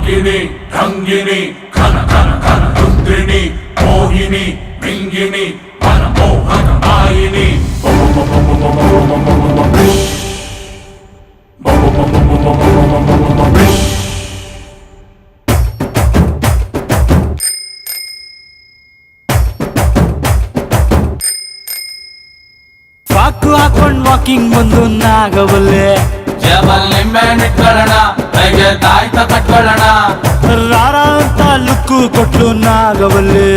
ಅಂಕಿನಿ ರಂಗಿನಿ ಘನ ಘನ ಘನ ರುದ್ರಿಣಿ ಮೋಹಿನಿ ಮಿಂಗಿನಿ ಮನಮೋಹಕ ಮಾಯಿನಿ ಪಾಕು ಹಾಕೊಂಡ್ ವಾಕಿಂಗ್ ಬಂದು ನಾಗವಲ್ಲೆ ಜಬಲ್ ನಿಂಬೆ ಇಟ್ಕೊಳ್ಳೋಣ ಕೈಗೆ ತಾಯ್ತ ಕಟ್ಕೊಳ್ಳೋಣ ರಾರ ಅಂತ ಲುಕ್ಕು ಕೊಟ್ಲು ನಾಗವಲ್ಲೆ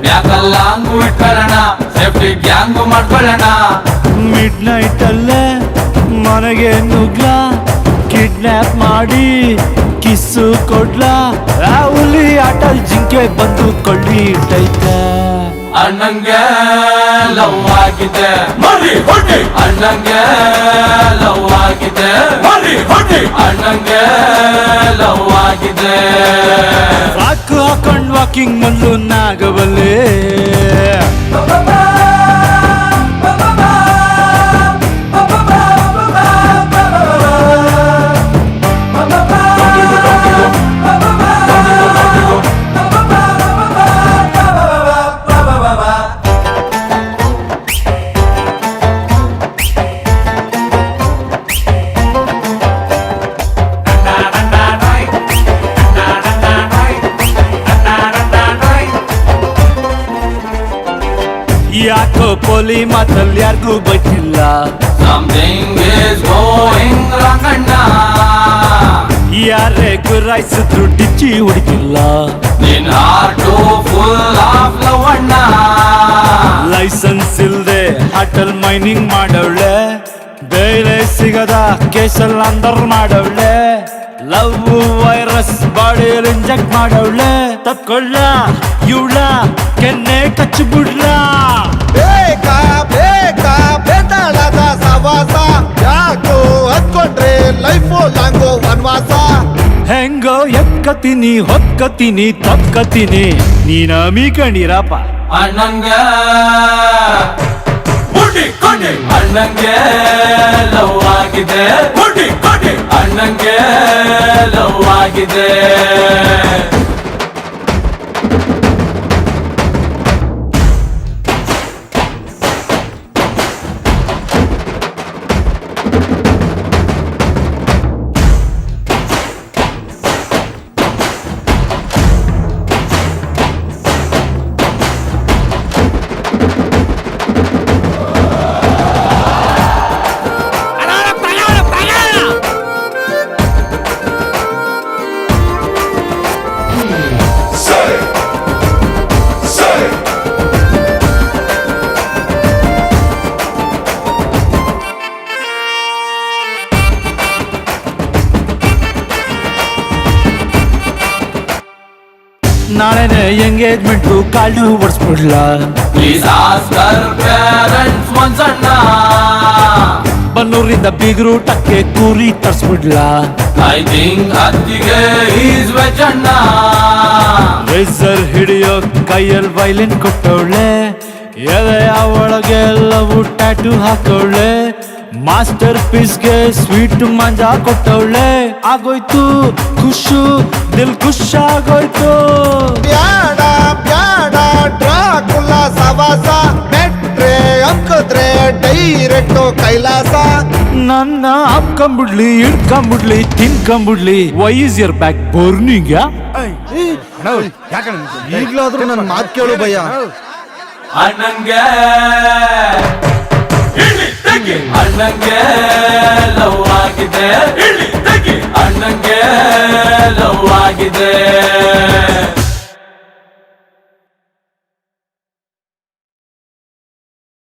ಬ್ಯಾಕಲ್ಲ ಹಂಗು ಇಟ್ಕೊಳ್ಳೋಣ ಸೇಫ್ಟಿ ಗ್ಯಾಂಗು ಮಾಡ್ಕೊಳ್ಳೋಣ ಮಿಡ್ ನೈಟ್ ಅಲ್ಲೇ ಮನೆಗೆ ನುಗ್ಲ ಕಿಡ್ನಾಪ್ ಮಾಡಿ ಕಿಸ್ಸು ಕೊಡ್ಲ ಆ ಹುಲಿ ಆಟಲ್ ಜಿಂಕೆ ಬಂದು ಕೊಳ್ಳಿ ಇಟ್ಟೈತೆ ಅಣ್ಣಂಗೆ ಲವ್ ಆಗಿದೆ ಮರಿ ಹೊಡಿ ಅಣ್ಣಂಗೆ ಲವ್ ಆಗಿದೆ ಮರಿ ಹೊಡಿ ಅಣ್ಣಂಗೆ ಲವ್ ಆಗಿದೆ ಪಾಕು ಹಾಕೊಂಡ್ ವಾಕಿಂಗ್ ಬಂದು ನಾಗವಲ್ಲೆ ಯಾಕೋ ಪೋಲಿ ಮಾತಲ್ಲಿ ಯಾರಿಗೂ ಬೈತಿಲ್ಲ ಸಮಥಿಂಗ್ ಇಸ್ ಗೋಯಿಂಗ್ ರಾಂಗ್ ಅಣ್ಣ ಯಾರೇ ಗುರಾಯಿಸಿದ್ರು ಡಿಚ್ಚಿ ಹೊಡಿತಿಲ್ಲ ನಿನ್ ಹಾರ್ಟು ಫುಲ್ ಆಫ್ ಲವ್ ಅಣ್ಣ ಲೈಸೆನ್ಸ್ ಇಲ್ದೆ ಹಾಟಲ್ ಮೈನಿಂಗ್ ಮಾಡವಳೆ ಬೇರೆ ಸಿಗದ ಕೇಸಲ್ ಅಂದರ್ ಮಾಡವಳೆ ಲವ್ ವೈರಸ್ ಬಾಡಿಯಲ್ಲಿ ಇಂಜೆಕ್ಟ್ ಮಾಡವಳೆ ತಪ್ಕೊಳ್ಳ ಇವಳ ಕೆನ್ನೆ ಕಚ್ಚಿಬಿಡ್ಲ ಬೇಕಾ ಬೇಕಾ ಬೇತಾಳದ ಸವಾಸ ಯಾಕೋ ಹತ್ಕೊಂಡ್ರೆ ಲೈಫು ಲಾಂಗೋ ವನವಾಸ ಹೆಂಗೋ ಎಕ್ಕತೀನಿ ಹೊಕ್ಕತೀನಿ ತಕ್ಕತೀನಿ ನೀನ ಮೀಕಣಿರಪ್ಪ ಅಣ್ಣಂಗೆ ಮುಡಿ ಕೊಡಿ ಅಣ್ಣಂಗೆ ಲವ್ ಆಗಿದೆ ಮುಡಿ ಕೊಡಿ ಅಣ್ಣಂಗೆ ಲವ್ ಆಗಿದೆ ನಾಳೆನೆ ಎಂಗೇಜ್ಮೆಂಟು ಕಾಳು ಓಡಿಸ್ಬಿಡ್ಲ ಪ್ಲೀಸ್ ಆಸ್ಕರ್ ಪೇರೆಂಟ್ಸ್ ಒನ್ಸ್ ಅಣ್ಣ ಬನ್ನೂರಿಂದ ಬೀಗರು ಟಕ್ಕೆ ಕೂರಿ ತರ್ಸ್ಬಿಡ್ಲ ಐ ಥಿಂಕ್ ಅತ್ತಿಗೆ ಈಸ್ ವೆಜ್ ಅಣ್ಣ ರೇಸರ್ ಹಿಡಿಯೋ ಕೈಯಲ್ಲಿ ವೈಲಿನ್ ಕೊಟ್ಟವಳೆ ಎದೆಯ ಒಳಗೆ ಎಲ್ಲವೂ ಟ್ಯಾಟು ಹಾಕವಳೆ ಮಾಸ್ಟರ್ ಪೀಸ್ಗೆ ಸ್ವೀಟ್ ಮಂಜಾ ಕೊಟ್ಟವಳೆ ಆಗೋಯ್ತು ಖುಷು ದಿಲ್ ಖುಷ್ ಆಗೋಯ್ತು ಬ್ಯಾಡ ಬ್ಯಾಡ ಡ್ರಾಕುಲ ಸವಾಸ ಮೆಟ್ರೆ ಅಂಕದ್ರೆ ಡೈರೆಕ್ಟ್ ಕೈಲಾಸ ನನ್ನ ಹಾಕೊಂಬಿಡ್ಲಿ ಇಡ್ಕೊಂಬಿಡ್ಲಿ ತಿನ್ಕೊಂಬಿಡ್ಲಿ ವೈ ಇಸ್ ಯರ್ ಬ್ಯಾಕ್ ಬೋರ್ನಿಂಗ್ ಈಗ್ಲಾದ್ರೂ ನನ್ನ ಮಾತು ಕೇಳು ಭಯ್ಯ ಅಣ್ಣಂಗೆ ಇಳಿ ತೆಗಿ ಅಣ್ಣಂಗೆ ಲವ್ ಆಗಿದೆ ಇಳಿ ತೆಗಿ ಅಣ್ಣಂಗೆ ಲವ್ ಆಗಿದೆ